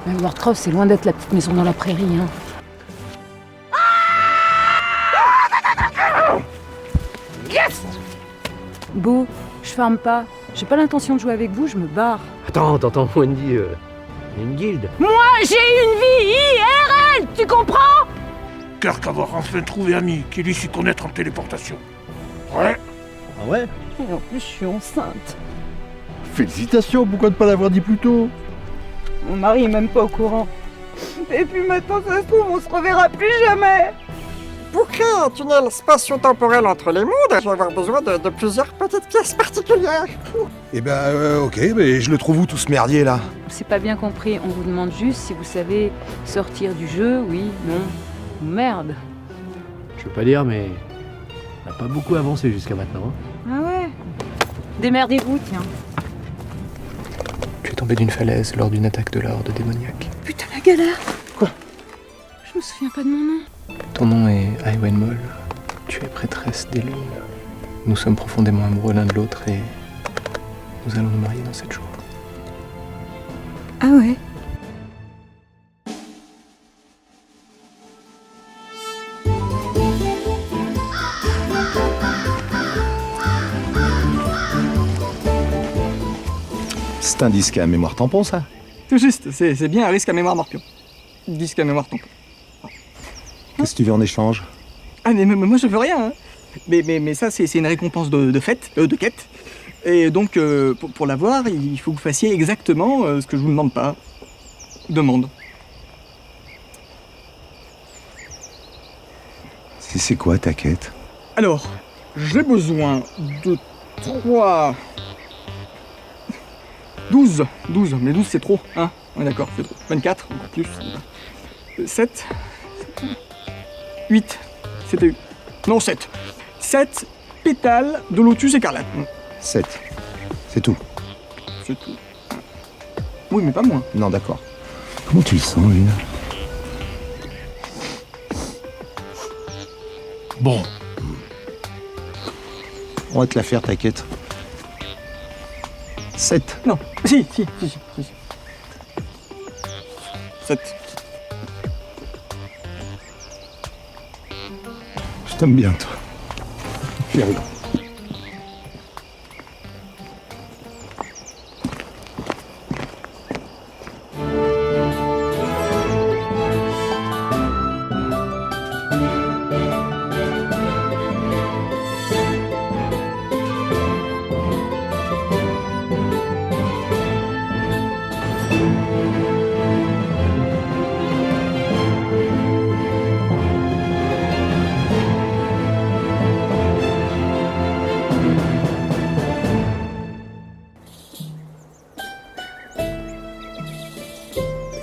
Mais Warcroft, c'est loin d'être la petite maison dans la prairie, hein. Yes! Beau, je ferme pas. J'ai pas l'intention de jouer avec vous, je me barre. Attends, Wendy, il y a une guilde. Moi, j'ai une vie IRL, tu comprends? Kirk avoir enfin trouvé ami qui lui sut connaître en téléportation. Ouais. Ah ouais? Et en plus, je suis enceinte. Félicitations, pourquoi ne pas l'avoir dit plus tôt? Mon mari est même pas au courant. Et puis maintenant, ça se trouve, on se reverra plus jamais. Pour créer un tunnel spatio-temporel entre les mondes, je vais avoir besoin de plusieurs petites pièces particulières. Eh ben, ok, mais je le trouve où tout ce merdier là? C'est pas bien compris, on vous demande juste si vous savez sortir du jeu, oui, non, ou merde. Je veux pas dire, mais on n'a pas beaucoup avancé jusqu'à maintenant. Ah ouais? Démerdez-vous, tiens. Tu es tombé d'une falaise lors d'une attaque de la horde démoniaque. Putain, la galère! Quoi? Je me souviens pas de mon nom. Ton nom est Iwen Moll. Tu es prêtresse des lunes. Nous sommes profondément amoureux l'un de l'autre et nous allons nous marier dans 7 jours. Ah ouais? C'est un disque à mémoire tampon, ça? Tout juste, c'est bien un risque à mémoire morpion. Disque à mémoire tampon. Qu'est-ce que tu veux en échange? Ah mais moi je veux rien, hein. Mais ça c'est une récompense de quête. Et donc pour l'avoir, il faut que vous fassiez exactement ce que je vous demande pas. Demande. C'est quoi ta quête? Alors, j'ai besoin de 3... 12, mais 12 c'est trop, hein. Ouais d'accord, c'est trop. 24, encore plus. 7... 8, c'était... Non, 7. 7 pétales de lotus écarlate. 7. C'est tout. C'est tout. Oui, mais pas moins. Non, d'accord. Comment tu le sens, lui? Bon. On va te la faire, ta quête. 7. Non, si. 7. Je t'aime bien, toi. Chérie.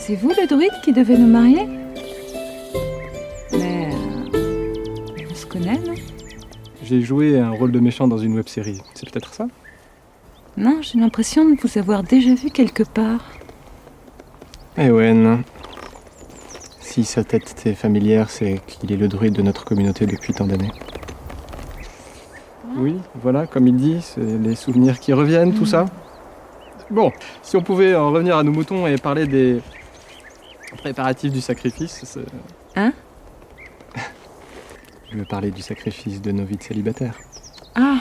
C'est vous le druide qui devait nous marier? Mais... on se connaît, non? J'ai joué un rôle de méchant dans une web-série. C'est peut-être ça? Non, j'ai l'impression de vous avoir déjà vu quelque part. Ewen. Si sa tête t'est familière, c'est qu'il est le druide de notre communauté depuis tant d'années. Oui, voilà, comme il dit, c'est les souvenirs qui reviennent, tout ça. Bon, si on pouvait en revenir à nos moutons et parler des préparatifs du sacrifice, c'est... Hein? Je veux parler du sacrifice de nos vies de célibataires. Ah,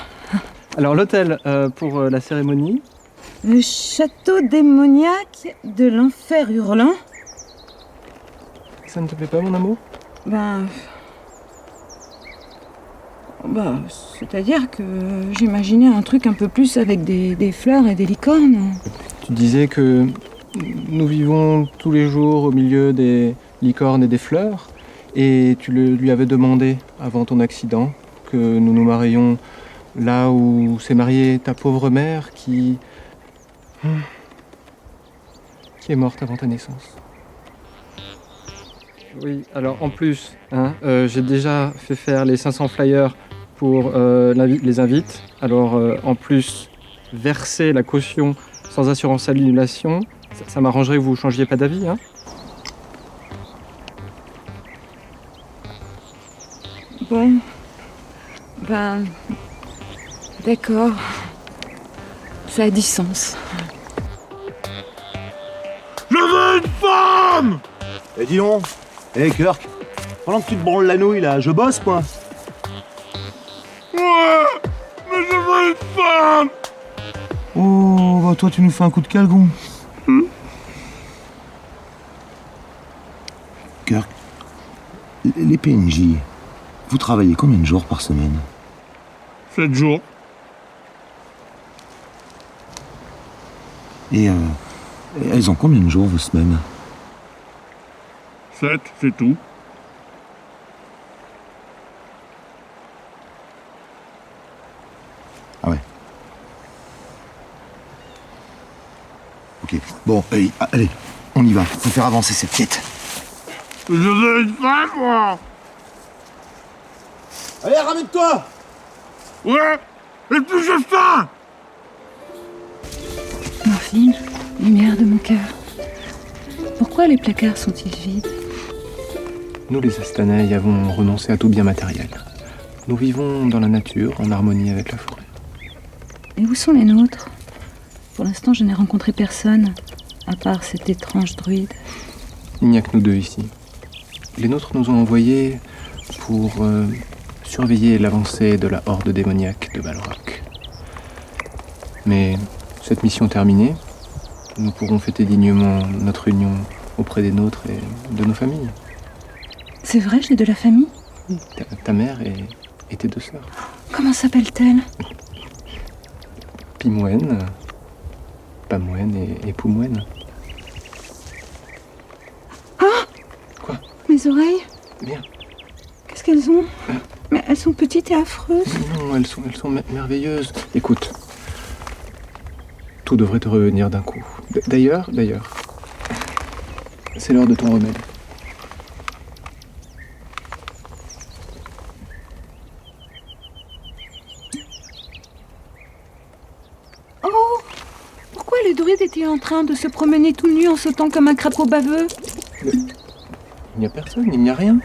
Alors l'hôtel pour la cérémonie. le château démoniaque de l'enfer hurlant? Ça ne te plaît pas, mon amour? C'est-à-dire que j'imaginais un truc un peu plus avec des fleurs et des licornes. Tu disais que nous vivons tous les jours au milieu des licornes et des fleurs, et tu lui avais demandé avant ton accident que nous nous marions là où s'est mariée ta pauvre mère qui est morte avant ta naissance. Oui, alors en plus, j'ai déjà fait faire les 500 flyers pour les invites. Alors en plus, verser la caution sans assurance annulation, ça m'arrangerait que vous ne changiez pas d'avis, hein. Bon, d'accord. Ça a du sens. Je veux femme! Eh dis donc. Eh Kirk, pendant que tu te branles la nouille là, je bosse moi. Ouais! Mais je veux une femme! Oh, bah toi tu nous fais un coup de calgon. Kirk, les PNJ, vous travaillez combien de jours par semaine? 7 jours. Et elles ont combien de jours vos semaines? 7, c'est tout. Ah ouais. Ok, bon, allez, on y va, faut faire avancer cette quête. Je veux une femme, moi! Allez, ramène-toi. Ouais! Et puis j'ai faim! Morphine, lumière de mon cœur. Pourquoi les placards sont-ils vides? Nous, les Astanais, avons renoncé à tout bien matériel. Nous vivons dans la nature, en harmonie avec la forêt. Et où sont les nôtres? Pour l'instant, je n'ai rencontré personne, à part cet étrange druide. Il n'y a que nous deux ici. Les nôtres nous ont envoyés pour surveiller l'avancée de la horde démoniaque de Balrog. Mais cette mission terminée, nous pourrons fêter dignement notre union auprès des nôtres et de nos familles. C'est vrai, j'ai de la famille? Ta mère et tes 2 sœurs. Comment s'appelle-t-elle? Pimouen, Pamouen et Poumouen. Mes oreilles? Bien. Qu'est-ce qu'elles ont? Mais elles sont petites et affreuses. Non, elles sont merveilleuses. Écoute, tout devrait te revenir d'un coup. D'ailleurs, c'est l'heure de ton remède. Oh! Pourquoi le druide était en train de se promener tout nu en sautant comme un crapaud baveux? Il n'y a personne, il n'y a rien.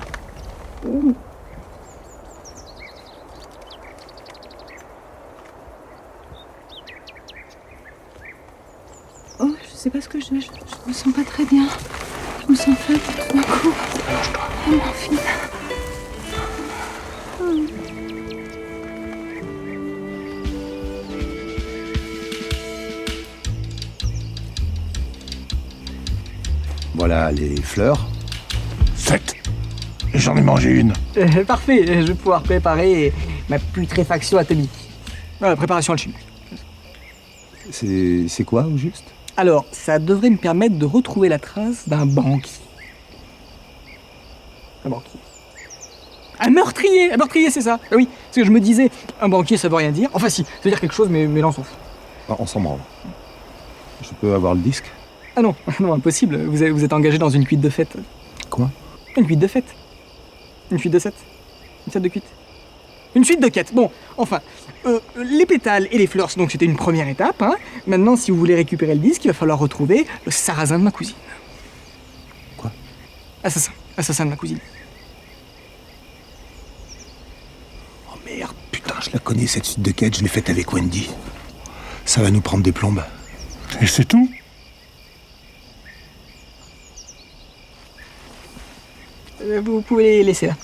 Oh, je sais pas ce que je me sens pas très bien. Je me sens faible tout d'un coup. Oh, Morphine. Voilà les fleurs. 7. Et j'en ai mangé une. Parfait, je vais pouvoir préparer ma putréfaction atomique. Voilà, préparation alchimique. C'est quoi au juste? Alors, ça devrait me permettre de retrouver la trace d'un banquier. Un banquier. Un meurtrier! Un meurtrier, c'est ça! Ah oui, parce que je me disais, un banquier, ça veut rien dire. Enfin si, ça veut dire quelque chose, mais là, on s'en fout. Ah, on s'en branle. Je peux avoir le disque? Ah non, non, impossible. Vous êtes engagé dans une cuite de fête. Quoi? Une cuite de fête. Une cuite de 7. Une 7 de cuite. Une suite de quêtes. Bon, enfin, les pétales et les fleurs, donc c'était une première étape. Hein. Maintenant, si vous voulez récupérer le disque, il va falloir retrouver le sarrasin de ma cousine. Quoi? Assassin de ma cousine. Oh merde, putain, je la connais cette suite de quêtes, je l'ai faite avec Wendy. Ça va nous prendre des plombes. Et c'est tout? Vous pouvez les laisser là.